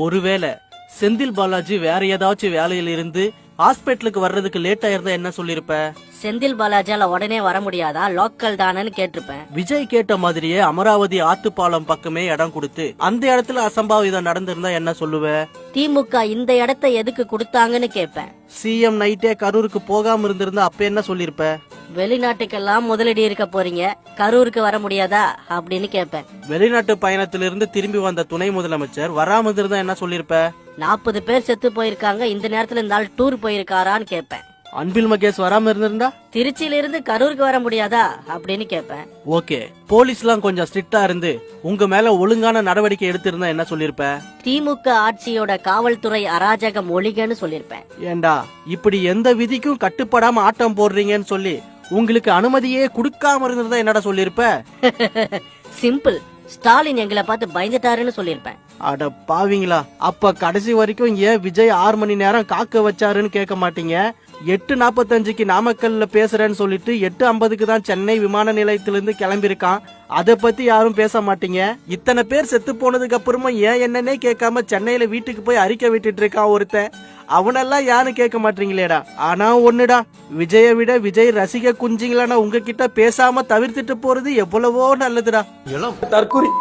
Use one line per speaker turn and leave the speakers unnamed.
ஒருவேளை செந்தில் பாலாஜி வேற ஏதாச்சும் வேலையில இருந்து ஹாஸ்பிட்டலுக்கு வர்றதுக்கு லேட் ஆயிருந்தா என்ன சொல்லிருப்ப?
செந்தில் பாலாஜால உடனே வர முடியாதா, லோக்கல் தானன்னு கேட்டிருப்பேன்.
விஜய் கேட்ட மாதிரியே அமராவதி ஆத்துப்பாலம் பக்கமே இடம் கொடுத்து அந்த இடத்துல அசம்பாவிதம் நடந்திருந்தா என்ன சொல்லுவ?
திமுக இந்த இடத்தை எதுக்கு கொடுத்தாங்கன்னு கேட்பேன்.
சிஎம் நைட்டே கரூருக்கு போகாம இருந்திருந்தா அப்ப என்ன சொல்லிருப்ப?
வெளிநாட்டுக்கெல்லாம் முதலீடு இருக்க போறீங்க, கரூருக்கு வர முடியாதா அப்படின்னு கேட்பேன்.
வெளிநாட்டு பயணத்திலிருந்து திரும்பி வந்த துணை முதலமைச்சர் வராம இருந்தா என்ன சொல்லிருப்ப?
40 பேர் செத்து போயிருக்காங்க, இந்த நேரத்துல இந்த ஆள் டூர் போயிருக்காரான்னு கேட்பேன்.
அன்பில் மகேஷ் வராம இருந்திருந்தா?
திருச்சியில இருந்து கரூருக்கு வர முடியாதா அப்படின்னு கேட்பேன்.
ஓகே, போலீஸ்லாம் கொஞ்சம் ஸ்ட்ரிக்டா இருந்து உங்க மேல ஒழுங்கான நடவடிக்கை எடுத்திருந்தா என்ன சொல்லிருப்ப?
திமுக ஆட்சியோட காவல்துறை அராஜகம் ஒழிகன்னு சொல்லிருப்பேன்.
ஏண்டா இப்படி எந்த விதிக்கும் கட்டுப்படாம ஆட்டம் போடுறீங்கன்னு சொல்லி உங்களுக்கு அனுமதியே கொடுக்காம இருந்திருந்தா என்னடா சொல்லிருப்ப?
சிம்பிள், ஸ்டாலின் எங்களை பார்த்து பயந்துட்டாருன்னு சொல்லிருப்பேன்.
அட பாவீங்களா, அப்ப கடைசி வரைக்கும் ஏன் விஜய் 6 மணி நேரம் காக்க வச்சாருன்னு கேட்க மாட்டீங்க? 8:45க்கு நாமக்கல்ல பேசுறேன்னு சொல்லிட்டு 8:50க்கு தான் சென்னை விமான நிலையத்திலிருந்து கிளம்பியிருக்கான். அத பத்தி யாரும் பேச மாட்டீங்க. இத்தனை பேர் செத்து போனதுக்கு அப்புறமா ஏன் என்னன்னே கேட்காம சென்னையில வீட்டுக்கு போய் அறிக்கை விட்டுட்டு இருக்கான் ஒருத்தன். அவனெல்லாம் யாரும் கேட்க மாட்டீங்களேடா. ஆனா ஒண்ணுடா, விஜயை விட விஜய் ரசிக குஞ்சிங்களான உங்ககிட்ட பேசாம தவிர்த்துட்டு போறது எவ்வளவோ நல்லதுடா.
தற்கொலை